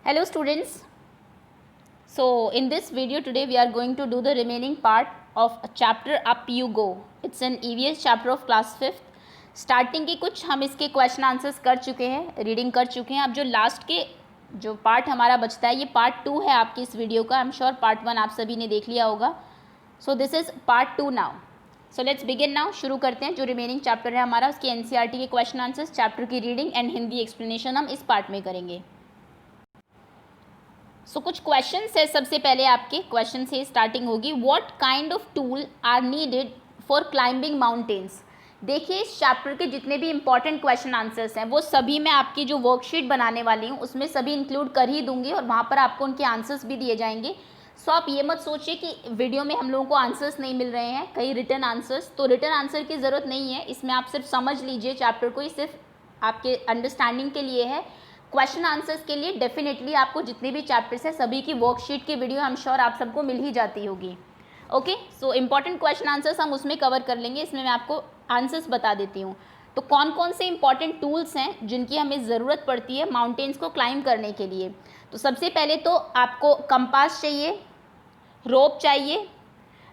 Hello students. So in this video today we are going to do the remaining part of chapter Up You Go. It's an EVS chapter of class 5th. Starting के कुछ हम इसके question answers कर चुके हैं, reading कर चुके हैं. अब जो लास्ट के जो पार्ट हमारा बचता है ये पार्ट 2 है आपकी इस वीडियो का. आई एम श्योर पार्ट 1 आप सभी ने देख लिया होगा. So this is part 2 now. So let's begin now. शुरू करते हैं. जो रिमेनिंग चैप्टर है हमारा उसके एनसीईआरटी के क्वेश्चन आंसर्स, चैप्टर की रीडिंग एंड हिंदी एक्सप्लेनेशन हम इस पार्ट में करेंगे. सो कुछ क्वेश्चन है. सबसे पहले आपके क्वेश्चन से स्टार्टिंग होगी. What kind of tool are needed for climbing mountains. देखिए इस चैप्टर के जितने भी इंपॉर्टेंट क्वेश्चन आंसर्स हैं वो सभी मैं आपकी जो वर्कशीट बनाने वाली हूँ उसमें सभी इंक्लूड कर ही दूंगी और वहाँ पर आपको उनके आंसर्स भी दिए जाएंगे. सो आप ये मत सोचिए कि वीडियो में हम लोगों को आंसर्स नहीं मिल रहे हैं, कई रिटर्न आंसर्स. तो रिटर्न आंसर की ज़रूरत नहीं है इसमें. आप सिर्फ समझ लीजिए चैप्टर को, ये सिर्फ आपके अंडरस्टैंडिंग के लिए है. क्वेश्चन आंसर्स के लिए डेफिनेटली आपको जितने भी चैप्टर्स हैं सभी की वर्कशीट की वीडियो आई एम श्योर आप सबको मिल ही जाती होगी. Okay, so important question answers हम उसमें कवर कर लेंगे. इसमें मैं आपको आंसर्स बता देती हूँ. तो कौन कौन से इंपॉर्टेंट टूल्स हैं जिनकी हमें ज़रूरत पड़ती है माउंटेन्स को क्लाइंब करने के लिए. तो सबसे पहले तो आपको कंपास चाहिए, रोप चाहिए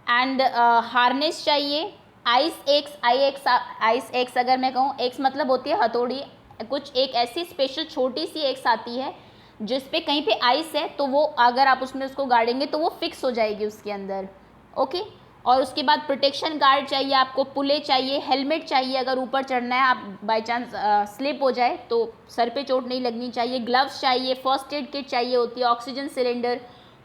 एंड हार्नेस चाहिए. आइस एक्स अगर मैं कहूँ, एक्स मतलब होती है हथौड़ी. कुछ एक ऐसी स्पेशल छोटी सी एक्स आती है जिस पे कहीं पे आइस है तो वो अगर आप उसमें उसको गाड़ेंगे तो वो फिक्स हो जाएगी उसके अंदर. ओके, और उसके बाद प्रोटेक्शन गार्ड चाहिए आपको, पुले चाहिए, हेलमेट चाहिए अगर ऊपर चढ़ना है, आप बाय चांस स्लिप हो जाए तो सर पे चोट नहीं लगनी चाहिए. ग्लव्स चाहिए, फर्स्ट एड किट चाहिए होती है, oxygen cylinder,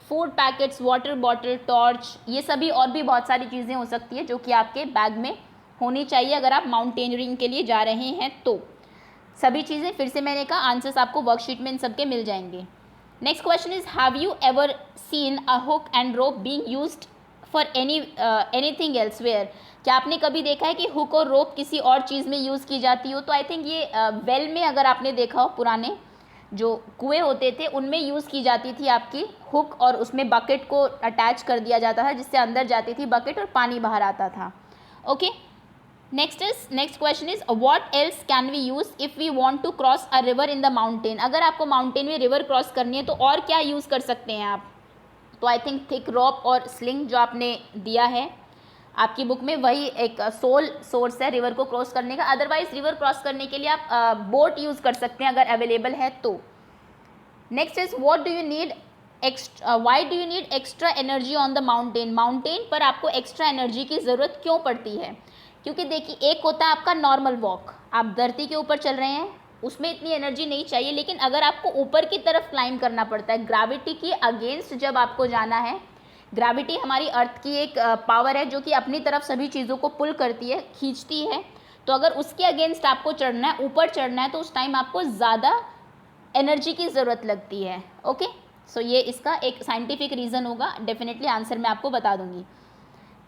food packets, water bottle, torch, ये सभी और भी बहुत सारी चीज़ें हो सकती है जो कि आपके बैग में होनी चाहिए अगर आप माउंटेनियरिंग के लिए जा रहे हैं. तो सभी चीज़ें फिर से मैंने कहा आंसर्स आपको वर्कशीट में इन सबके मिल जाएंगे. Next question is have you ever seen a hook and rope being used for anything elsewhere. क्या आपने कभी देखा है कि हुक और रोप किसी और चीज़ में यूज़ की जाती हो. तो आई थिंक ये वेल में अगर आपने देखा हो, पुराने जो कुएँ होते थे उनमें यूज़ की जाती थी आपकी हुक, और उसमें बकेट को अटैच कर दिया जाता था जिससे अंदर जाती थी बकेट और पानी बाहर आता था. Okay, next question is what else can we use if we want to cross a river in the mountain. अगर आपको माउंटेन में रिवर क्रॉस करनी है तो और क्या यूज़ कर सकते हैं आप. तो आई थिंक थिक रॉप और स्लिंग जो आपने दिया है आपकी बुक में वही एक सोल सोर्स है रिवर को क्रॉस करने का. अदरवाइज रिवर क्रॉस करने के लिए आप बोट यूज़ कर सकते हैं अगर अवेलेबल है तो. Next is what do you need why do you need extra energy on the mountain. Mountain पर आपको एक्स्ट्रा एनर्जी की ज़रूरत क्यों पड़ती है. क्योंकि देखिए एक होता है आपका नॉर्मल वॉक, आप धरती के ऊपर चल रहे हैं उसमें इतनी एनर्जी नहीं चाहिए. लेकिन अगर आपको ऊपर की तरफ क्लाइंब करना पड़ता है, ग्रेविटी की अगेंस्ट जब आपको जाना है, ग्रेविटी हमारी अर्थ की एक पावर है जो कि अपनी तरफ सभी चीज़ों को पुल करती है, खींचती है. तो अगर उसके अगेंस्ट आपको चढ़ना है, ऊपर चढ़ना है, तो उस टाइम आपको ज़्यादा एनर्जी की ज़रूरत लगती है. ओके, सो ये इसका एक साइंटिफिक रीज़न होगा. डेफिनेटली आंसर मैं आपको बता दूंगी.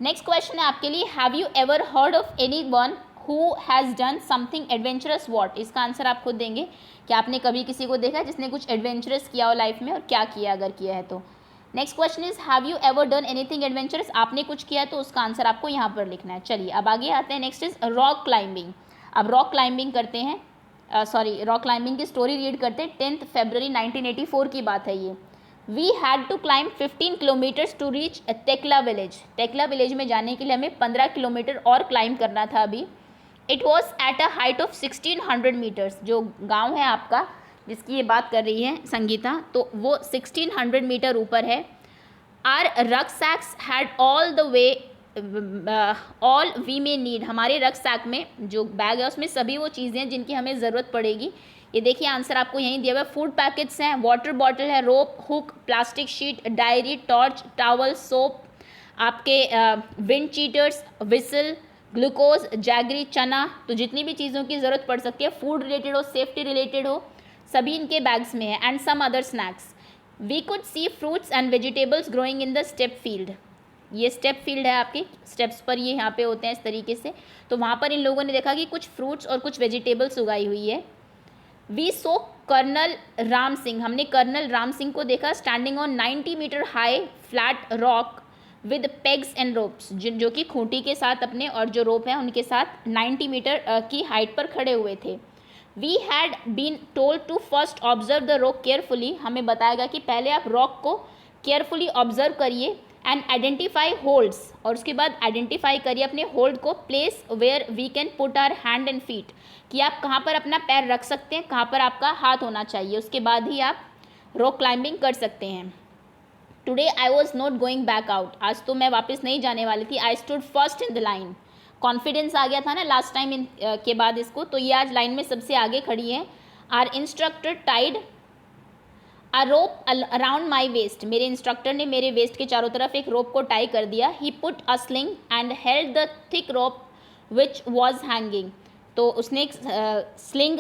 नेक्स्ट क्वेश्चन है आपके लिए have you ever heard of any one who has done something adventurous what. इसका आंसर आप खुद देंगे. क्या आपने कभी किसी को देखा जिसने कुछ एडवेंचरस किया हो लाइफ में और क्या किया अगर किया है तो. Next question is have you ever done anything adventurous. आपने कुछ किया है तो उसका आंसर आपको यहाँ पर लिखना है. चलिए अब आगे आते हैं. Next is rock climbing. अब रॉक क्लाइंबिंग करते हैं, रॉक क्लाइंबिंग की स्टोरी रीड करते हैं. 10 फरवरी 1984 की बात है ये. We had to climb 15 kilometres to reach Tekla village. Tekla village में जाने के लिए हमें 15 किलोमीटर और क्लाइंब करना था अभी. It was at a height of 1600 metres. जो गांव है आपका जिसकी ये बात कर रही है संगीता, तो वो 1600 मीटर ऊपर है. Our rucksacks had all the way all we may need. हमारे रक्सैक में जो बैग है उसमें सभी वो चीज़ें हैं जिनकी हमें ज़रूरत पड़ेगी. ये देखिए आंसर आपको यहीं दिया हुआ है. फूड पैकेट्स हैं, वाटर बॉटल है, rope, hook, plastic sheet, diary, torch, towel, soap, आपके wind cheaters, whistle, glucose, jaggery, चना. तो जितनी भी चीज़ों की ज़रूरत पड़ सकती है, फूड रिलेटेड हो, सेफ्टी रिलेटेड हो, सभी इनके बैग्स में है. And some other snacks. We could see fruits and vegetables growing in the step field. ये स्टेप फील्ड है आपकी, स्टेप्स पर ये यहाँ पे होते हैं इस तरीके से. तो वहाँ पर इन लोगों ने देखा कि कुछ फ्रूट्स और कुछ वेजिटेबल्स उगाई हुई है. We saw colonel Ram Singh. हमने कर्नल राम सिंह को देखा standing on 90 metre high flat rock with pegs and ropes. जो कि खूंटी के साथ अपने और जो रोप है उनके साथ 90 मीटर की हाइट पर खड़े हुए थे. We had been told to first observe the rock carefully, हमें बताया गया कि पहले आप रॉक को केयरफुली ऑब्जर्व करिए एंड आइडेंटिफाई होल्ड्स, और उसके बाद आइडेंटिफाई करिए अपने होल्ड को, place where we can put our hand and feet, कि आप कहाँ पर अपना पैर रख सकते हैं, कहाँ पर आपका हाथ होना चाहिए, उसके बाद ही आप रॉक क्लाइंबिंग कर सकते हैं। Today I was not going back out, आज तो मैं वापस नहीं जाने वाली थी। I stood first in the line, confidence आ गया था ना लास्ट टाइम के बाद इसको, तो ये आज लाइन में सबसे आगे खड़ी है। Our instructor tied a rope around my waist, मेरे इंस्ट्रक्टर ने मेरे वेस्ट के चारों तरफ एक रोप को टाई कर दिया। He put a sling and held the thick rope which was hanging, तो उसने एक स्लिंग,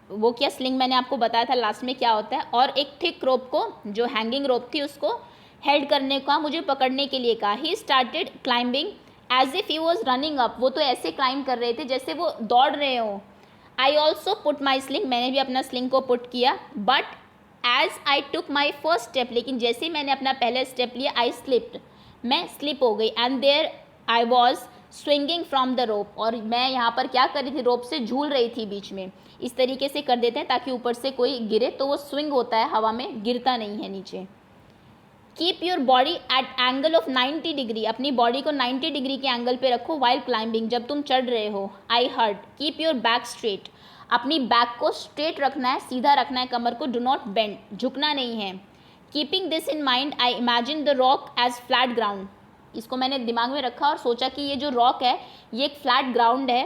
वो क्या स्लिंग मैंने आपको बताया था लास्ट में क्या होता है, और एक थिक रोप को, जो हैंगिंग रोप थी, उसको हेल्ड करने का, मुझे पकड़ने के लिए कहा। He started climbing as if he was running up, वो तो ऐसे क्लाइंब कर रहे थे जैसे वो दौड़ रहे हो। I also put my sling, मैंने भी अपना स्लिंग को पुट किया। But as I took my first step, लेकिन जैसे ही मैंने अपना पहला स्टेप लिया, आई स्लिप्ड, मैं स्लिप हो गई। And there I was swinging from the rope, और मैं यहाँ पर क्या कर रही थी, रोप से झूल रही थी बीच में। इस तरीके से कर देते हैं ताकि ऊपर से कोई गिरे तो वो स्विंग होता है हवा में, गिरता नहीं है नीचे। Keep your body at angle of 90 degree, अपनी बॉडी को 90 डिग्री के एंगल पे रखो वाइल क्लाइंबिंग, जब तुम चढ़ रहे हो। I heard keep your back straight, अपनी बैक को स्ट्रेट रखना है, सीधा रखना है कमर को, डू नॉट बेंड, झुकना नहीं है। Keeping this in mind I imagine the rock as flat ground, इसको मैंने दिमाग में रखा और सोचा कि ये जो रॉक है ये एक फ्लैट ग्राउंड है।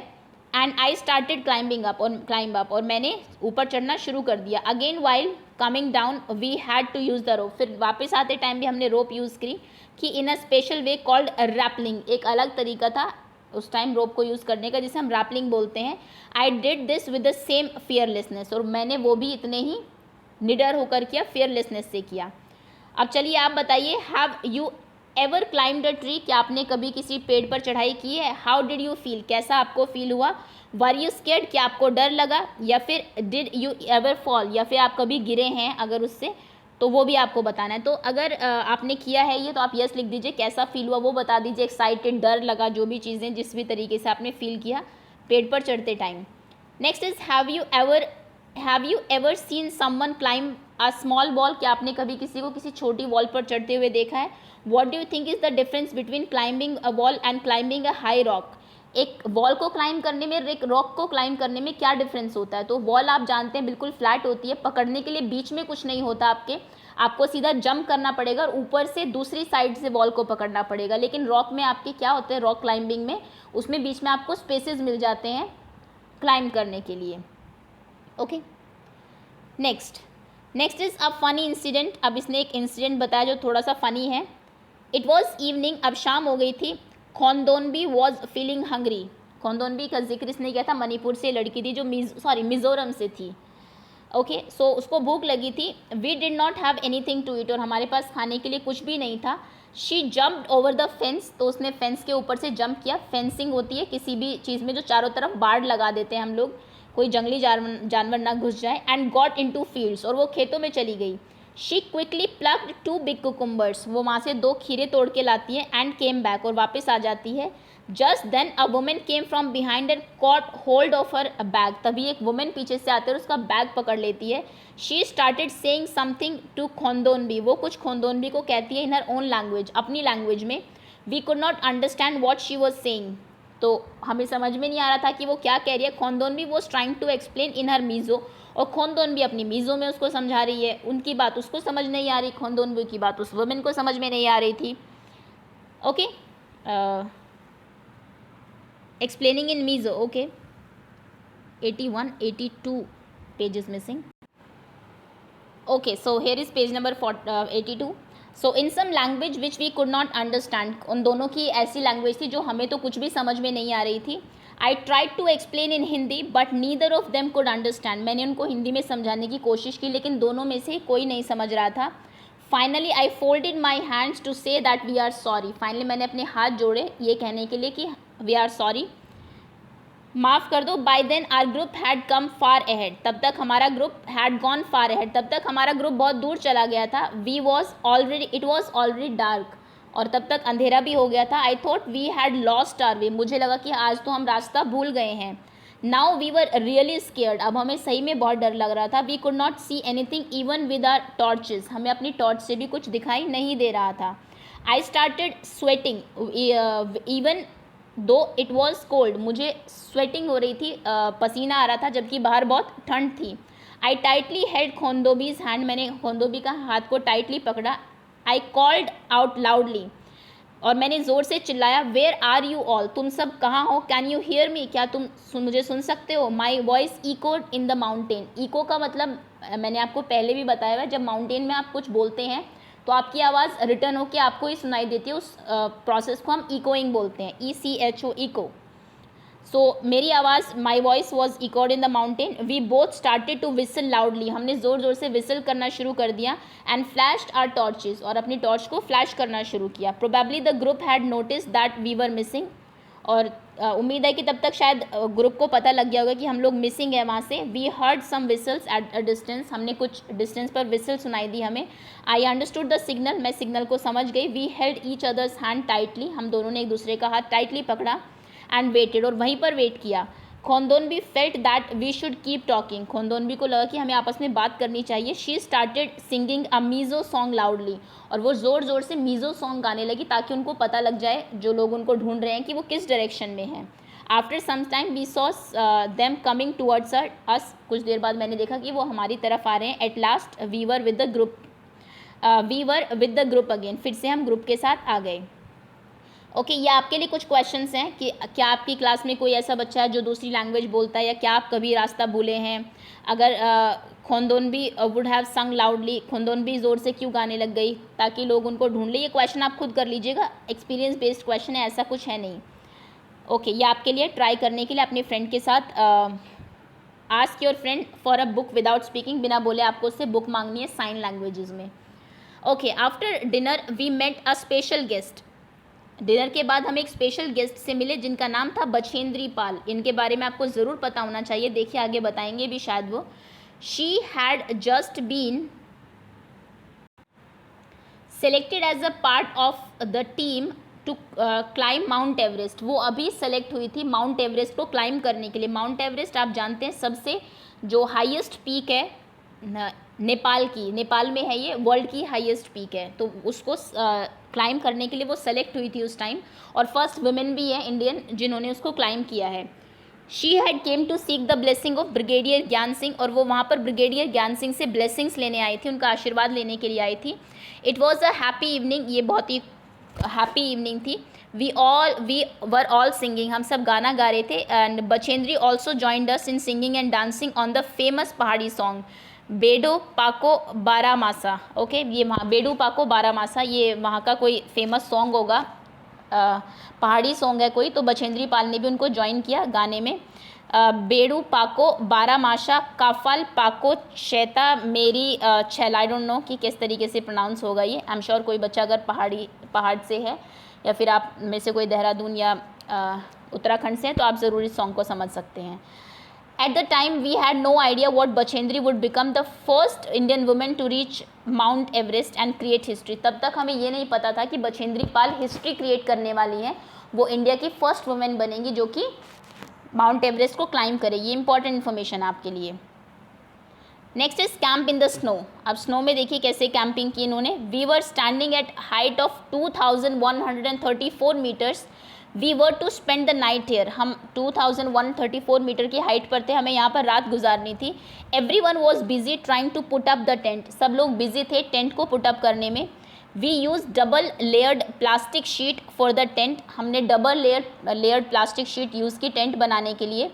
And I started climbing up, और मैंने ऊपर चढ़ना शुरू कर दिया। Again while coming down we had to use the rope, फिर वापस आते टाइम भी हमने रोप यूज़ करी, कि in a special way called rappelling, एक अलग तरीका था उस टाइम रोप को यूज़ करने का जिसे हम रैपलिंग बोलते हैं। I did this with the same fearlessness, और मैंने वो भी इतने ही निडर होकर किया, फियरलेसनेस से किया। अब चलिए आप बताइए, have you ever climbed a tree, क्या आपने कभी किसी पेड़ पर चढ़ाई की है? हाउ डिड यू फील, कैसा आपको फील हुआ? वर यू स्केर्ड, क्या आपको डर लगा? या फिर डिड यू एवर फॉल, या फिर आप कभी गिरे हैं अगर उससे, तो वो भी आपको बताना है। तो अगर आपने किया है ये तो आप यस लिख दीजिए, कैसा फील हुआ वो बता दीजिए, एक्साइटेड, डर लगा, जो भी चीज़ें जिस भी तरीके से आपने फील किया पेड़ पर चढ़ते time. Next is have you ever seen someone climb a small wall, क्या आपने कभी किसी को किसी छोटी वॉल पर चढ़ते हुए देखा है? What do you think is the difference between climbing a wall and climbing a high rock, एक वॉल को क्लाइंब करने में, एक रॉक को क्लाइंब करने में क्या डिफरेंस होता है? तो वॉल आप जानते हैं बिल्कुल फ्लैट होती है, पकड़ने के लिए बीच में कुछ नहीं होता आपको सीधा जंप करना पड़ेगा और ऊपर से दूसरी साइड से वॉल को पकड़ना पड़ेगा। लेकिन रॉक में आपके क्या होते हैं, रॉक क्लाइंबिंग में उसमें बीच में आपको स्पेसेस मिल जाते हैं क्लाइंब करने के लिए। Okay, next is a funny incident, अब इसने एक इंसिडेंट बताया जो थोड़ा सा फनी है। इट वॉज इवनिंग, अब शाम हो गई थी। खोंदोनबी वॉज फीलिंग हंग्री, खोंदोनबी का जिक्र इसने किया था, मणिपुर से लड़की थी जो मिज़ोरम से थी। ओके, सो उसको भूख लगी थी। We did not have anything to eat, और हमारे पास खाने के लिए कुछ भी नहीं था। She jumped over the fence, तो उसने फेंस के ऊपर से जंप किया। फेंसिंग होती है किसी भी चीज़ में जो चारों तरफ बाड़ लगा देते हैं हम लोग, कोई जंगली जानवर ना घुस जाए। एंड गॉट इनटू फील्ड्स, और वो खेतों में चली गई। She quickly plucked 2 big cucumbers, वो वहाँ से 2 खीरे तोड़ के लाती है। एंड केम बैक, और वापस आ जाती है। Just then a woman came from behind and caught hold of her bag, तभी एक वुमेन पीछे से आते और उसका बैग पकड़ लेती है। She started saying something to Khondonbi, वो कुछ खोंदोनबी को कहती है इन हर ओन लैंग्वेज, अपनी लैंग्वेज में। We could not understand what she was saying, तो हमें समझ में नहीं आ रहा था कि वो क्या कह रही है। Khondonbi was trying to explain in her Mizo, और खोंदोनबी अपनी मीज़ो में उसको समझा रही है। उनकी बात उसको समझ नहीं आ रही, खोंदोनबी की बात उस वुमेन को समझ में नहीं आ रही थी। Okay, explaining in Mizo, okay, 81 82 pages missing. Okay, so here is page number 82. So in some language which we could not understand, उन दोनों की ऐसी लैंग्वेज थी जो हमें तो कुछ भी समझ में नहीं आ रही थी। I tried to explain in Hindi but neither of them could understand, मैंने उनको हिंदी में समझाने की कोशिश की लेकिन दोनों में से कोई नहीं समझ रहा था। Finally I folded my hands to say that we are sorry, finally मैंने अपने हाथ जोड़े ये कहने के लिए कि वी आर सॉरी, माफ़ कर दो। By then our group had come far ahead, तब तक हमारा group had gone far ahead, तब तक हमारा ग्रुप बहुत दूर चला गया था। We was already it was already dark, और तब तक अंधेरा भी हो गया था। I thought we had lost our way, मुझे लगा कि आज तो हम रास्ता भूल गए हैं। Now we were really scared, अब हमें सही में बहुत डर लग रहा था. We could not see anything even with our torches, हमें अपनी टॉर्च से भी कुछ दिखाई नहीं दे रहा था. I started sweating even though it was cold, मुझे स्वेटिंग हो रही थी, पसीना आ रहा था जबकि बाहर बहुत ठंड थी. आई टाइटली हेल्ड खोंदोबीज हैंड, मैंने खोंदोबी का हाथ को टाइटली पकड़ा. आई कॉल्ड आउट लाउडली, और मैंने ज़ोर से चिल्लाया, वेयर आर यू ऑल, तुम सब कहाँ हो, कैन यू हियर मी, क्या तुम मुझे सुन सकते हो. My voice echoed in the mountain, echo का मतलब मैंने आपको पहले भी बताया हुआ है, जब माउंटेन में आप कुछ बोलते हैं तो आपकी आवाज़ रिटर्न होकर आपको ही सुनाई देती है, उस प्रोसेस को हम इकोइंग बोलते हैं, ECHO, इको. सो मेरी आवाज़, my voice was echoed in the mountain. We both started to whistle loudly, हमने ज़ोर ज़ोर से विसल करना शुरू कर दिया. एंड फ्लैश्ड आर टॉर्चेस, और अपनी टॉर्च को फ्लैश करना शुरू किया. Probably the group had notice that we were missing, और उम्मीद है कि तब तक शायद ग्रुप को पता लग गया होगा कि हम लोग मिसिंग है वहाँ से. We heard some whistles at a distance, हमने कुछ डिस्टेंस पर विसल सुनाई दी हमें. आई अंडरस्टूड द सिग्नल, मैं सिग्नल को समझ गई. We held each others hand tightly, हम दोनों ने एक दूसरे का हाथ टाइटली पकड़ा. एंड वेटेड, और वहीं पर वेट किया. Khondonbi felt that we should keep talking, Khondonbi को लगा कि हमें आपस में बात करनी चाहिए. She started singing a Mizo song loudly, और वो ज़ोर ज़ोर से मीज़ो सॉन्ग गाने लगी ताकि उनको पता लग जाए, जो लोग उनको ढूंढ रहे हैं, कि वो किस डायरेक्शन में हैं. After some time we saw them coming towards us, कुछ देर बाद मैंने देखा कि वो हमारी तरफ आ रहे हैं. At last we were with the group again, फिर से हम ग्रुप के साथ आ गए. ओके, ये आपके लिए कुछ क्वेश्चंस हैं कि क्या आपकी क्लास में कोई ऐसा बच्चा है जो दूसरी लैंग्वेज बोलता है, या क्या आप कभी रास्ता भूले हैं. अगर खोंदोनबी वुड हैव संग लाउडली, खोंदोनबी ज़ोर से क्यों गाने लग गई ताकि लोग उनको ढूंढ ले. ये क्वेश्चन आप खुद कर लीजिएगा, एक्सपीरियंस बेस्ड क्वेश्चन है, ऐसा कुछ है नहीं. ओके, ये आपके लिए ट्राई करने के लिए अपने फ्रेंड के साथ ask your friend for a book without speaking, बिना बोले आपको उससे बुक मांगनी है साइन लैंग्वेजेस में. Okay, after dinner we met a special guest, dinner के बाद हम एक स्पेशल गेस्ट से मिले जिनका नाम था बछेंद्री पाल. इनके बारे में आपको ज़रूर पता होना चाहिए, देखिए आगे बताएंगे भी शायद वो. She had just been selected as a part of the team to climb Mount Everest, वो अभी सेलेक्ट हुई थी माउंट एवरेस्ट को क्लाइम करने के लिए. माउंट एवरेस्ट आप जानते हैं सबसे जो हाईएस्ट पीक है नेपाल की, नेपाल में है ये, वर्ल्ड की हाईएस्ट पीक है, तो उसको क्लाइम करने के लिए वो सेलेक्ट हुई थी उस टाइम, और फर्स्ट वुमेन भी है इंडियन जिन्होंने उसको क्लाइम किया है. She had come to seek the blessing of Brigadier Gyan Singh, और वो वहाँ पर ब्रिगेडियर ज्ञान सिंह से ब्लेसिंग्स लेने आई थी, उनका आशीर्वाद लेने के लिए आई थी. It was a happy evening, ये बहुत ही हैप्पी इवनिंग थी. वी वर ऑल सिंगिंग, हम सब गाना गा रहे थे. And Bachendri also joined us in singing and dancing on the famous पहाड़ी सॉन्ग बेडो पाको बारामासा. ओके, ये वहाँ बेडू पाको बारामासा, ये वहाँ का कोई फेमस सॉन्ग होगा, पहाड़ी सॉन्ग है कोई, तो बछेंद्री पाल ने भी उनको ज्वाइन किया गाने में. बेडू पाको बारामाशा काफाल पाको शैता मेरी छैल, आई डोंट नो कि किस तरीके से प्रोनाउंस होगा ये. आई एम श्योर कोई बच्चा अगर पहाड़ से है, या फिर आप में से कोई देहरादून या उत्तराखंड से है, तो आप ज़रूर इस सॉन्ग को समझ सकते हैं. At the time, we had no idea what Bachendri would become the first Indian woman to reach Mount Everest and create history. तब तक हमें ये नहीं पता था कि बछेंद्री पाल हिस्ट्री क्रिएट करने वाली हैं, वो इंडिया की फर्स्ट वुमेन बनेंगी जो कि माउंट एवरेस्ट को क्लाइम करेगी. ये इंपॉर्टेंट इन्फॉर्मेशन आपके लिए. Next is camp in the snow. अब स्नो में देखिए कैसे कैंपिंग की इन्होंने. We were standing at height of 2134 meters. We were to spend the night here, हम 2134 मीटर की हाइट पर थे, हमें यहाँ पर रात गुजारनी थी. Everyone was busy trying to put up the tent, सब लोग बिजी थे टेंट को पुट अप करने में. We use double layered plastic sheet for the tent, हमने double layered plastic sheet use की टेंट बनाने के लिए.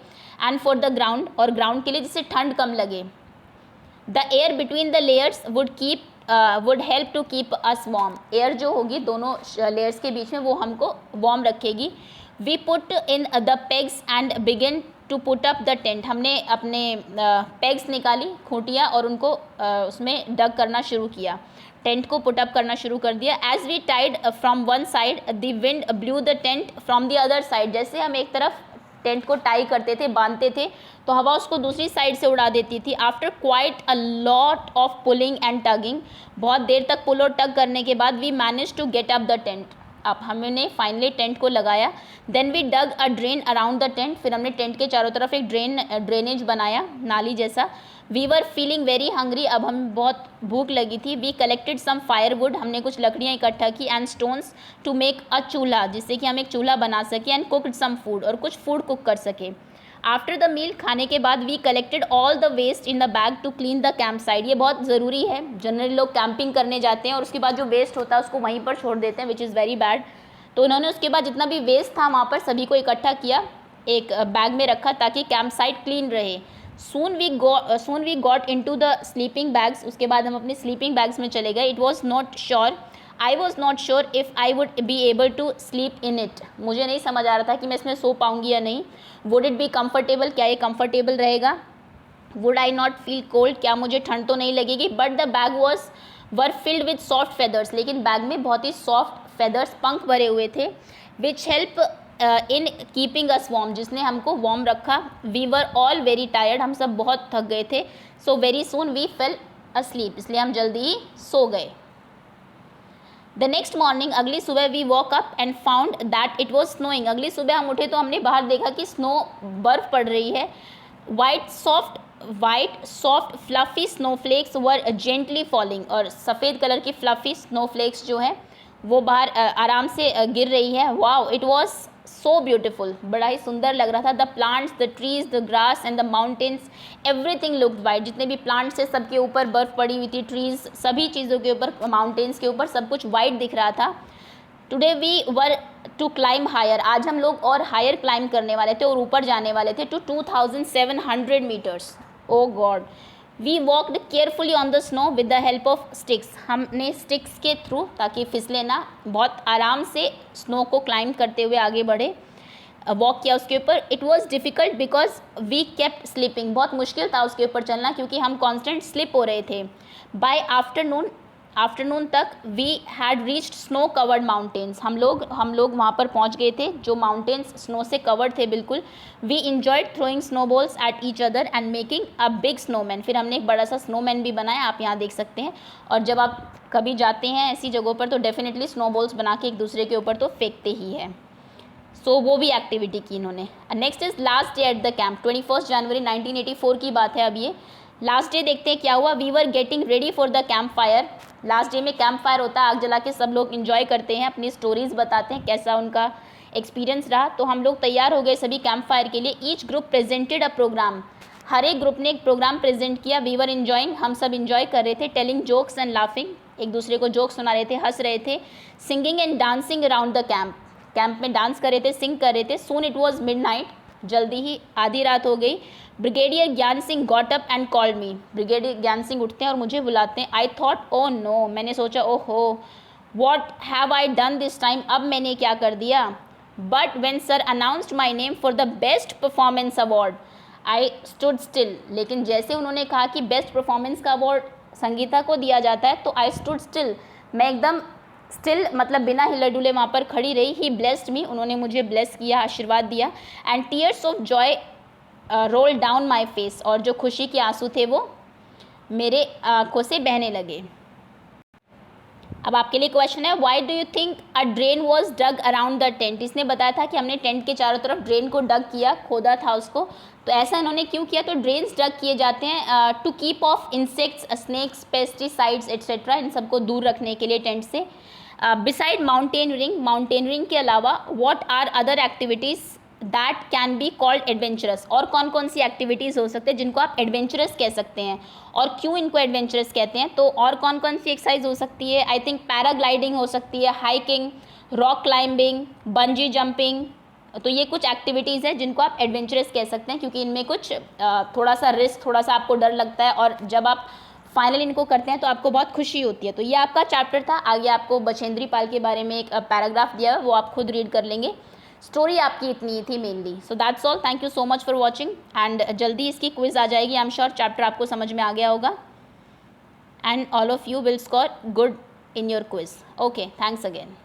एंड फॉर द ग्राउंड, और ग्राउंड के लिए जिससे ठंड कम लगे. The air between the layers would help to keep us warm, air जो होगी दोनों लेयर्स के बीच में वो हमको वार्म रखेगी. We put in the pegs and begin to put up the tent, हमने अपने पेग्स निकाली, खूंटियाँ, और उनको उसमें डग करना शुरू किया, टेंट को पुट अप करना शुरू कर दिया. As we tied from one side the wind blew the tent from the other side, जैसे हम एक तरफ टेंट को टाई करते थे, बांधते थे, तो हवा उसको दूसरी साइड से उड़ा देती थी. After quite a lot of pulling and tugging, बहुत देर तक पुल और टग करने के बाद we manage to get up the tent, अब हमने फाइनली टेंट को लगाया. Then we dug a drain around the tent. फिर हमने टेंट के चारों तरफ एक ड्रेनेज बनाया, नाली जैसा. We were feeling very hungry. अब हमें बहुत भूख लगी थी. We collected some firewood. हमने कुछ लकड़ियाँ इकट्ठा की. And stones to make a chulha, जिससे कि हम एक चूल्हा बना सकें. एंड कुकड सम फूड, और कुछ फूड कुक कर सके. आफ्टर द मील, खाने के बाद, we collected all the waste in the bag to clean the camp side. ये बहुत ज़रूरी है. जनरली लोग कैंपिंग करने जाते हैं और उसके बाद जो वेस्ट होता है उसको वहीं पर छोड़ देते हैं, विच इज़ वेरी बैड. तो उन्होंने उसके बाद जितना भी वेस्ट था वहाँ पर सभी को इकट्ठा किया, एक बैग में रखा ताकि कैंप साइट क्लीन रहे. Soon we got into the sleeping bags. उसके बाद हम अपने स्लीपिंग बैग्स में चले गए. I was not sure if I would be able to sleep in it. मुझे नहीं समझ आ रहा था कि मैं इसमें सो पाऊँगी या नहीं. वुड इट बी कम्फर्टेबल, क्या ये कम्फर्टेबल रहेगा. Would I not feel cold, क्या मुझे ठंड तो नहीं लगेगी. But the bag were filled with soft feathers. लेकिन बैग में बहुत ही सॉफ्ट फेदर्स, पंख भरे हुए थे. Which help in keeping us warm, जिसने हमको वार्म रखा. We were all very tired, हम सब बहुत थक गए थे. So very soon we fell asleep, इसलिए हम जल्दी ही सो गए. द नेक्स्ट मॉर्निंग, अगली सुबह, we woke up and found that it was snowing. अगली सुबह हम उठे तो हमने बाहर देखा कि बर्फ़ पड़ रही है. वाइट सॉफ्ट फ्लफ़ी स्नोफ्लेक्स वर जेंटली फॉलिंग. और सफ़ेद कलर की फ्लफ़ी स्नोफ्लेक्स जो हैं वो बाहर आराम से गिर रही है. Wow, it was so beautiful, बड़ा ही सुंदर लग रहा था. The plants, the trees, the grass and the mountains, everything looked white. जितने भी प्लांट्स है सबके ऊपर बर्फ़ पड़ी हुई थी. ट्रीज़, सभी चीज़ों के ऊपर, माउंटेन्स के ऊपर सब कुछ वाइट दिख रहा था. Today we were to climb higher. आज हम लोग और हायर क्लाइम करने वाले थे और ऊपर जाने वाले थे, to 2700 meters. Oh God. We walked carefully on the snow with the help of sticks. हमने स्टिक्स के थ्रू, ताकि फिसले ना, बहुत आराम से स्नो को क्लाइम करते हुए आगे बढ़े, वॉक किया उसके ऊपर. It was difficult because we kept slipping. बहुत मुश्किल था उसके ऊपर चलना क्योंकि हम कॉन्स्टेंट स्लिप हो रहे थे. बाय आफ्टरनून तक we had reached snow covered mountains. हम लोग वहाँ पर पहुँच गए थे जो माउंटेन्स स्नो से कवर्ड थे बिल्कुल. We enjoyed throwing snowballs at each other and making a big snowman. फिर हमने एक बड़ा सा स्नोमैन भी बनाया, आप यहाँ देख सकते हैं. और जब आप कभी जाते हैं ऐसी जगहों पर तो डेफिनेटली स्नोबॉल्स बना के एक दूसरे के ऊपर तो फेंकते ही है. सो वो भी एक्टिविटी की इन्होंने. Next is last day at the camp. 21 जनवरी 1984 की बात है. अब ये लास्ट डे देखते हैं क्या हुआ. We were getting ready for the camp fire. Last day में कैंप फायर होता है, आग जला के सब लोग इन्जॉय करते हैं, अपनी स्टोरीज़ बताते हैं कैसा उनका एक्सपीरियंस रहा. तो हम लोग तैयार हो गए सभी कैंप फायर के लिए. Each group presented a programme. हर एक ग्रुप ने एक प्रोग्राम प्रेजेंट किया. वी वर इन्जॉइंग, हम सब इन्जॉय कर रहे थे. टेलिंग जोक्स एंड लाफिंग, एक दूसरे को जोक्स सुना रहे थे, हंस रहे थे. Singing and dancing around the camp. Camp में डांस कर रहे थे, सिंग कर रहे थे. Soon it was midnight. जल्दी ही आधी रात हो गई. Brigadier Gyan Singh got up and called me. Brigadier Gyan Singh उठते हैं और मुझे बुलाते हैं. आई थॉट, ओ नो, मैंने सोचा ओहो, what have I done this time, अब मैंने क्या कर दिया. But when sir announced my name for the best performance award, I stood still. लेकिन जैसे उन्होंने कहा कि बेस्ट परफॉर्मेंस का अवार्ड संगीता को दिया जाता है तो आई स्टूड स्टिल, मैं एकदम स्टिल, मतलब बिना हिले डुले वहाँ पर खड़ी रही. ही ब्लेस्ड मी, उन्होंने मुझे ब्लेस किया, आशीर्वाद दिया. And tears of Joy roll down my face. और जो खुशी के आंसू थे वो मेरे आँखों से बहने लगे. अब आपके लिए क्वेश्चन है, why do you think a drain was dug around the tent. इसने बताया था कि हमने टेंट के चारों तरफ ड्रेन को डग किया, खोदा था उसको. तो ऐसा इन्होंने क्यों किया. तो ड्रेन्स डग किए जाते हैं to keep off insects, snakes, pesticides etcetera, इन सबको दूर रखने के लिए टेंट से. बिसाइड माउंटेनरिंग के अलावा what are other activities that can be called adventurous. और कौन कौन सी एक्टिविटीज़ हो सकते हैं जिनको आप एडवेंचरस कह सकते हैं. और क्यों इनको एडवेंचरस कहते हैं, तो और कौन कौन सी एक्सरसाइज हो सकती है. आई थिंक पैराग्लाइडिंग हो सकती है, hiking, rock climbing, bungee jumping. तो ये कुछ एक्टिविटीज़ हैं जिनको आप एडवेंचरस कह सकते हैं क्योंकि इनमें कुछ थोड़ा सा रिस्क, थोड़ा सा आपको डर लगता है. और जब आप फाइनली इनको करते हैं तो आपको बहुत खुशी होती है. तो ये आपका चैप्टर था. आगे आपको बचेंद्री पाल के बारे में एक पैराग्राफ दिया है, वो आप खुद रीड कर लेंगे. स्टोरी आपकी इतनी थी mainly. So that's all. Thank you so much for watching. And जल्दी इसकी क्विज आ जाएगी. आई एम श्योर चैप्टर आपको समझ में आ गया होगा. And all of you will score good in your quiz. Okay, thanks again.